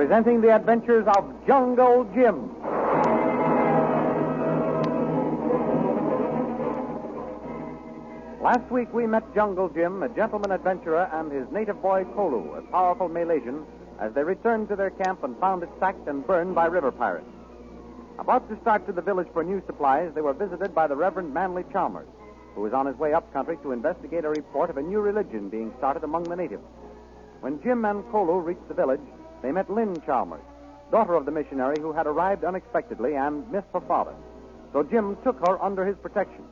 presenting the adventures of Jungle Jim. Last week we met Jungle Jim, a gentleman adventurer, and his native boy Kolu, a powerful Malaysian, as they returned to their camp and found it sacked and burned by river pirates. About to start to the village for new supplies, they were visited by the Reverend Manly Chalmers, who was on his way up country to investigate a report of a new religion being started among the natives. When Jim and Kolu reached the village, they met Lynn Chalmers, daughter of the missionary who had arrived unexpectedly and missed her father. So Jim took her under his protection.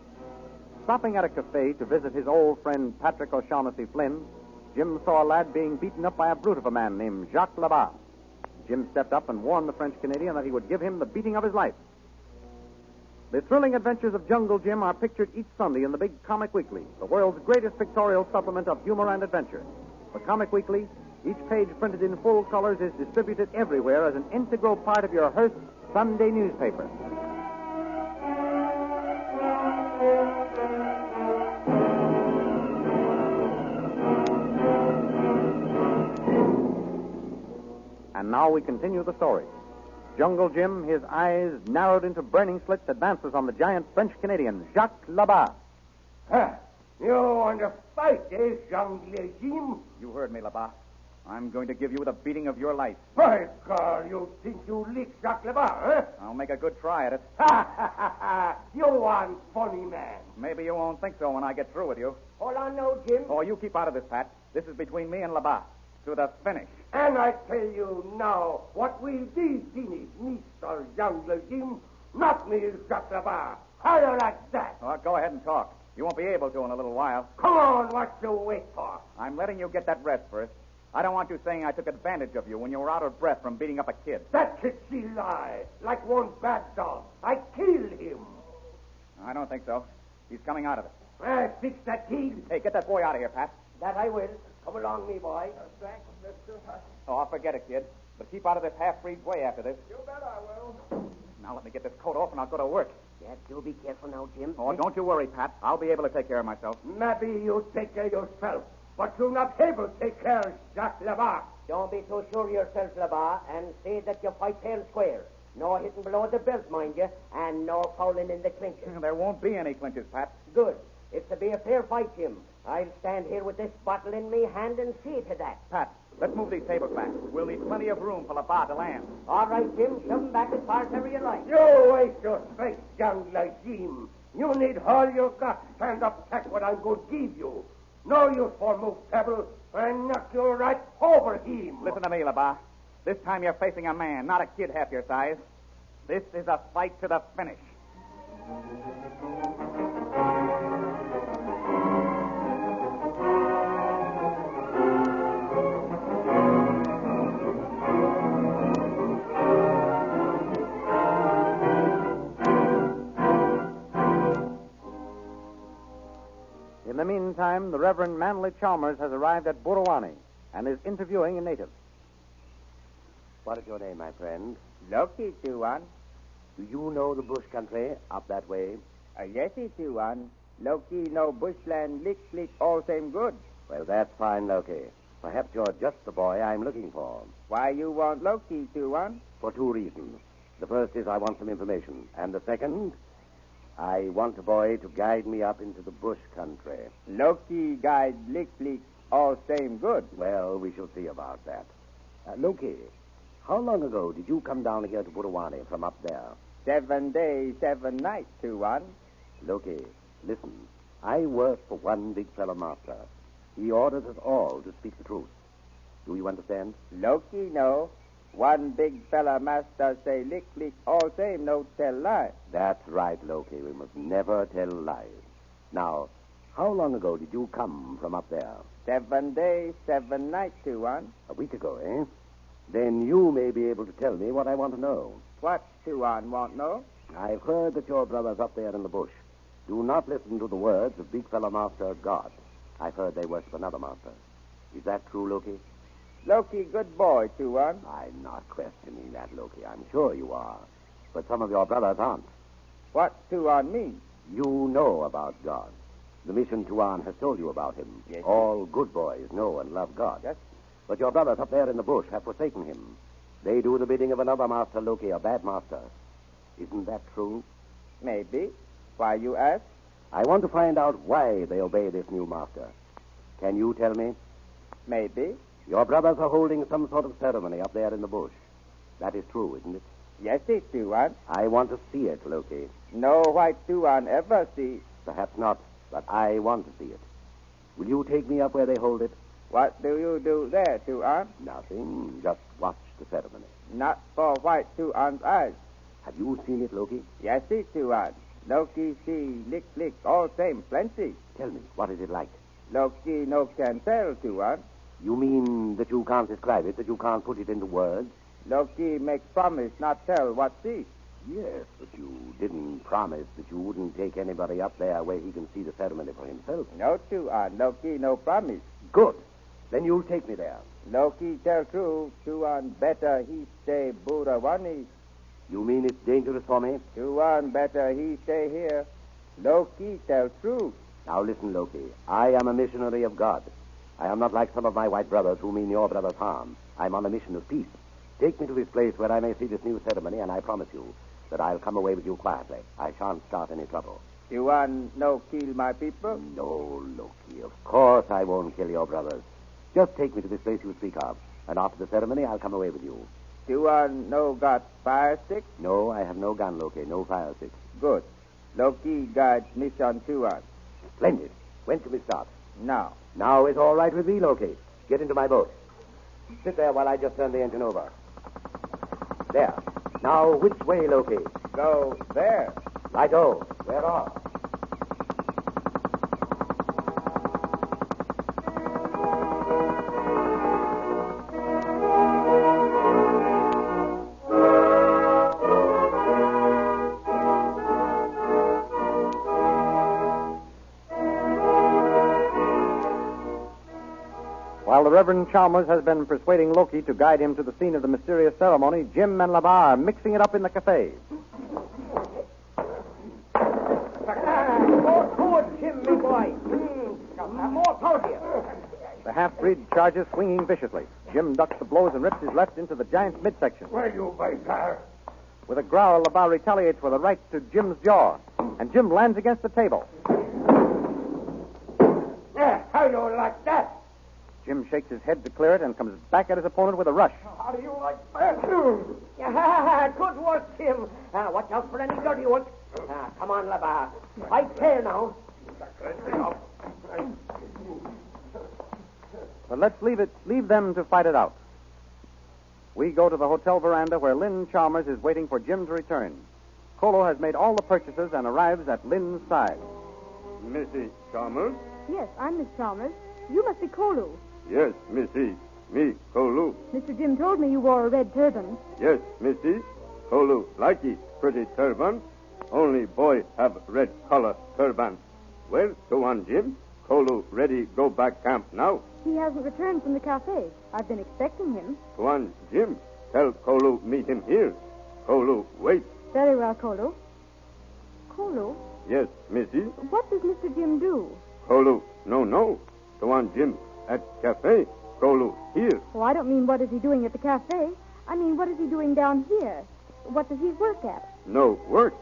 Stopping at a cafe to visit his old friend Patrick O'Shaughnessy Flynn, Jim saw a lad being beaten up by a brute of a man named Jacques Labat. Jim stepped up and warned the French-Canadian that he would give him the beating of his life. The thrilling adventures of Jungle Jim are pictured each Sunday in the Big Comic Weekly, the world's greatest pictorial supplement of humor and adventure. The Comic Weekly, each page printed in full colors, is distributed everywhere as an integral part of your Hearst Sunday newspaper. And now we continue the story. Jungle Jim, his eyes narrowed into burning slits, advances on the giant French-Canadian, Jacques Labat. You want to fight, Jungle Jim? You heard me, Labat. I'm going to give you the beating of your life. By God, you think you lick Jacques Labat, huh? I'll make a good try at it. You one funny man. Maybe you won't think so when I get through with you. Hold on now, Jim. Oh, you keep out of this, Pat. This is between me and Labat. To the finish. And I tell you now, what will be finished, Mr. Jungle Jim? Not me, Jacques Labat. How you like that? Oh, go ahead and talk. You won't be able to in a little while. Come on, what you wait for? I'm letting you get that rest first. I don't want you saying I took advantage of you when you were out of breath from beating up a kid. That kid, she lie. Like one bad dog. I killed him. I don't think so. He's coming out of it. I fix that kid. Hey, get that boy out of here, Pat. That I will. Come along, me boy. Thanks, mister. Oh, I'll forget it, kid. But keep out of this half-breed's way after this. You bet I will. Now let me get this coat off and I'll go to work. Yeah, do be careful now, Jim. Oh, don't you worry, Pat. I'll be able to take care of myself. Maybe you take care yourself, but you're not able to take care of Jacques Labat. Don't be too sure of yourself, Labat, and say that you fight fair and square. No hitting below the belt, mind you, and no fouling in the clinches. There won't be any clinches, Pat. Good. It's to be a fair fight, Jim. I'll stand here with this bottle in me hand and see to that. Pat, let's move these tables back. We'll need plenty of room for Labat to land. All right, Jim. Shove them back as far as ever you like. You waste your strength, Jungle Jim. You need all you got to stand up and take what I'm going to give you. No use for move, Pebble, and knock you right over him. Listen to me, Labat. This time you're facing a man, not a kid half your size. This is a fight to the finish. In the meantime, the Reverend Manly Chalmers has arrived at Burawani and is interviewing a native. What is your name, my friend? Loki, Tuan. Do you know the bush country up that way? Yes, Tuan. Loki no bushland, lick, all same good. Well, that's fine, Loki. Perhaps you're just the boy I'm looking for. Why you want Loki, Tuan? For two reasons. The first is I want some information. And the second, I want a boy to guide me up into the bush country. Loki guide, lick, all same good. Well, we shall see about that. Loki, how long ago did you come down here to Burawani from up there? 7 days, 7 nights, Tuan. Loki, listen. I work for one big fella master. He orders us all to speak the truth. Do you understand? Loki no. One big fella master say lick, all same, no tell lie. That's right, Loki. We must never tell lies. Now, how long ago did you come from up there? 7 days, 7 nights, Tuan. A week ago, eh? Then you may be able to tell me what I want to know. What, Tuan, want know? I've heard that your brother's up there in the bush. Do not listen to the words of big fella master God. I've heard they worship another master. Is that true, Loki? Loki, good boy, Tuan. I'm not questioning that, Loki. I'm sure you are. But some of your brothers aren't. What Tuan mean? You know about God. The mission Tuan has told you about him. Yes. All good boys know and love God. Yes. But your brothers up there in the bush have forsaken him. They do the bidding of another master, Loki, a bad master. Isn't that true? Maybe. Why you ask? I want to find out why they obey this new master. Can you tell me? Maybe. Your brothers are holding some sort of ceremony up there in the bush. That is true, isn't it? Yes, it Tuan. I want to see it, Loki. No white Tuan ever see. Perhaps not, but I want to see it. Will you take me up where they hold it? What do you do there, Tuan? Nothing. Just watch the ceremony. Not for white Tuan's eyes. Have you seen it, Loki? Yes, it Tuan. Loki see, lick, all same, plenty. Tell me, what is it like? Loki no can tell, Tuan. You mean that you can't describe it, that you can't put it into words? Loki make promise not tell what see. Yes, but you didn't promise that you wouldn't take anybody up there where he can see the ceremony for himself. No, Tuan. Loki no promise. Good. Then you'll take me there. Loki tell true. Tuan better he stay Burawani. You mean it's dangerous for me? Tuan better he stay here. Loki tell true. Now listen, Loki. I am a missionary of God. I am not like some of my white brothers who mean your brothers harm. I'm on a mission of peace. Take me to this place where I may see this new ceremony, and I promise you that I'll come away with you quietly. I shan't start any trouble. Tuan no kill my people? No, Loki. Of course I won't kill your brothers. Just take me to this place you speak of, and after the ceremony, I'll come away with you. Tuan no got fire stick? No, I have no gun, Loki. No fire stick. Good. Loki guides mission Tuan. Splendid. When shall we start? Now. Now is all right with me, Loki. Get into my boat. Sit there while I just turn the engine over. There. Now, which way, Loki? Go there. Righto. Where off? While the Reverend Chalmers has been persuading Loki to guide him to the scene of the mysterious ceremony, Jim and Labar are mixing it up in the cafe. More forward, Jim, me boy. More power here. The half-breed charges swinging viciously. Jim ducks the blows and rips his left into the giant's midsection. Where you, Baker? With a growl, Labar retaliates with a right to Jim's jaw, and Jim lands against the table. How you like that? Jim shakes his head to clear it and comes back at his opponent with a rush. How do you like that? Good work, Jim. Watch out for any dirty ones. Come on, Labar. Fight fair now. But let's leave them to fight it out. We go to the hotel veranda where Lynn Chalmers is waiting for Jim to return. Kolu has made all the purchases and arrives at Lynn's side. Missy Chalmers? Yes, I'm Miss Chalmers. You must be Kolu. Yes, Missy. Me, Kolu. Mr. Jim told me you wore a red turban. Yes, Missy. Kolu likey pretty turban. Only boy have red color turban. Well, go on, Jim. Kolu ready go back camp now. He hasn't returned from the cafe. I've been expecting him. Go on, Jim. Tell Kolu meet him here. Kolu wait. Very well, Kolu. Kolu, Yes, Missy. what does Mr. Jim do? Kolu, no. Go on, Jim. At cafe. Kolu here. Oh, I don't mean what is he doing at the cafe. I mean, what is he doing down here? What does he work at? No work.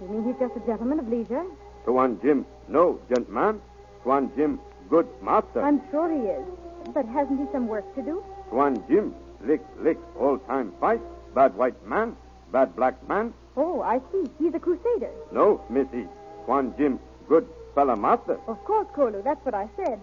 You mean he's just a gentleman of leisure? Go on, Jim. No, gentleman. Go on, Jim. Good master. I'm sure he is. But hasn't he some work to do? Go on, Jim. Lick, all time fight. Bad white man. Bad black man. Oh, I see. He's a crusader. No, Missy. Go on, Jim. Good fella master. Of course, Kolu. That's what I said.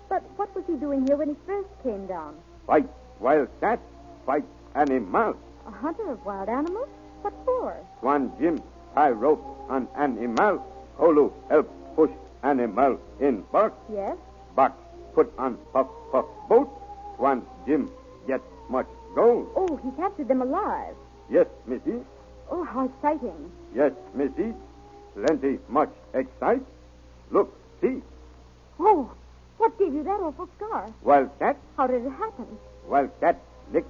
But what was he doing here when he first came down? Fight wild cat. Fight animal. A hunter of wild animals? What for? Go on, Jim. Tie rope on animal. Kolu help push animal in box. Yes? Box put on puff boat. Go on, Jim. Get much gold. Oh, he captured them alive. Yes, Missy. Oh, how exciting. Yes, Missy. Plenty much excite. Look, see. Oh, what gave you that awful scar? Wild cat. How did it happen? Wild cat. Lick.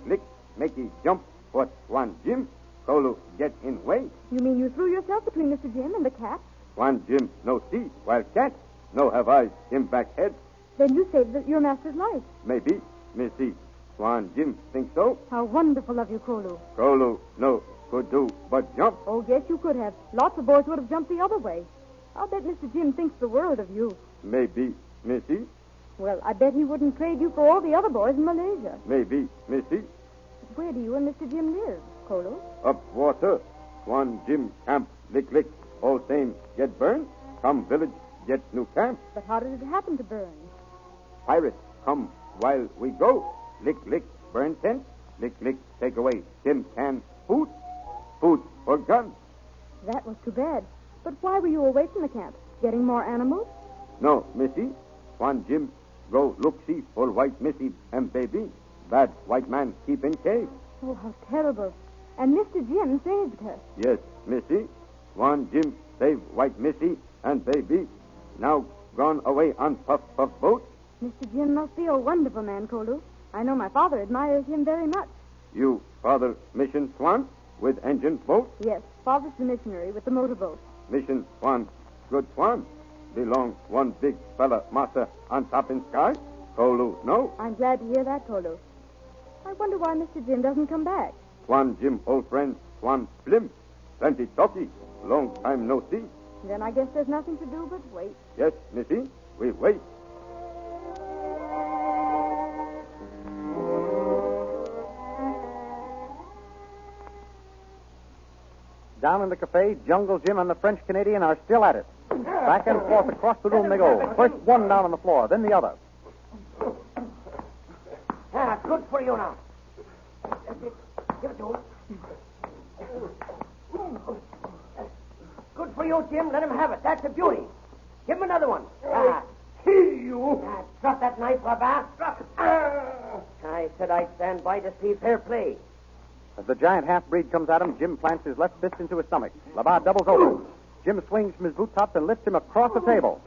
Make he jump. What one Jim. Kolu get in way. You mean you threw yourself between Mr. Jim and the cat? One Jim no see. Wild cat. No have eyes. Him back head. Then you saved your master's life. Maybe. Missy. Swan Jim think so? How wonderful of you, Kolu. Kolu, no, could do but jump. Oh, yes, you could have. Lots of boys would have jumped the other way. I'll bet Mr. Jim thinks the world of you. Maybe, Missy. Well, I bet he wouldn't trade you for all the other boys in Malaysia. Maybe, Missy. Where do you and Mr. Jim live, Kolu? Up water. Swan Jim camp, lick. All same, get burned. Come village, get new camp. But how did it happen to burn? Pirates, come while we go. Lick, burn tent. Lick, take away Jim can food. Food or gun. That was too bad. But why were you away from the camp? Getting more animals? No, Missy. Swan Jim go look see for white Missy and baby. Bad white man keep in cave. Oh, how terrible. And Mr. Jim saved her. Yes, Missy. Swan Jim save white Missy and baby. Now gone away on puff boat. Mr. Jim must be a wonderful man, Kolu. I know my father admires him very much. You father mission Swan with engine boat? Yes, father's the missionary with the motorboat. Mission Swan, good Swan. Belong one big fella massa on top in sky? Kolu, no. I'm glad to hear that, Kolu. I wonder why Mr. Jim doesn't come back. Swan Jim, old friend, Swan Slim. Plenty talky. Long time no see. Then I guess there's nothing to do but wait. Yes, Missy, we wait. Down in the cafe, Jungle Jim and the French Canadian are still at it. Back and forth across the room they go. First one down on the floor, then the other. Good for you now. Give it to him. Good for you, Jim. Let him have it. That's a beauty. Give him another one. Kill you. Drop that knife, Labat. Drop it. I said I'd stand by to see fair play. As the giant half-breed comes at him, Jim plants his left fist into his stomach. Labat doubles over. Jim swings from his boot tops and lifts him across the table.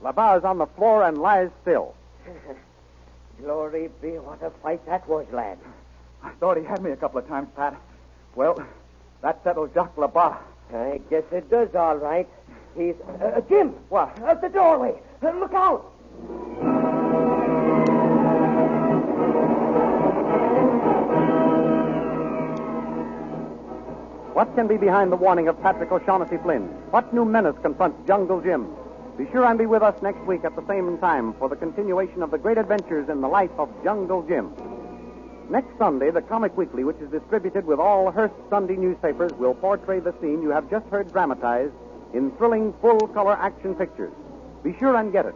Labat is on the floor and lies still. Glory be, what a fight that was, lad. I thought he had me a couple of times, Pat. Well, that settles Jacques Labat. I guess it does, all right. He's... Jim! What? At the doorway. Look out! What can be behind the warning of Patrick O'Shaughnessy Flynn? What new menace confronts Jungle Jim? Be sure and be with us next week at the same time for the continuation of the great adventures in the life of Jungle Jim. Next Sunday, the Comic Weekly, which is distributed with all Hearst Sunday newspapers, will portray the scene you have just heard dramatized in thrilling full-color action pictures. Be sure and get it.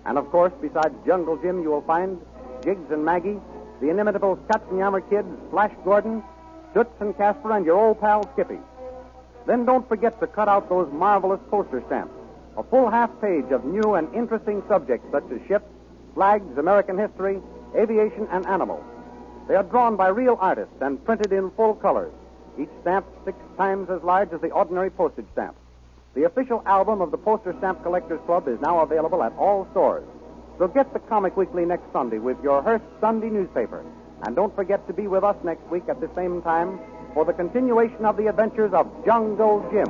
And, of course, besides Jungle Jim, you will find Jiggs and Maggie, the inimitable Katzenjammer Kids, Flash Gordon, Toots and Casper, and your old pal Skippy. Then don't forget to cut out those marvelous poster stamps. A full half page of new and interesting subjects such as ships, flags, American history, aviation, and animals. They are drawn by real artists and printed in full colors, each stamp 6 times as large as the ordinary postage stamp. The official album of the Poster Stamp Collectors Club is now available at all stores. So get the Comic Weekly next Sunday with your Hearst Sunday newspaper. And don't forget to be with us next week at the same time for the continuation of the adventures of Jungle Jim.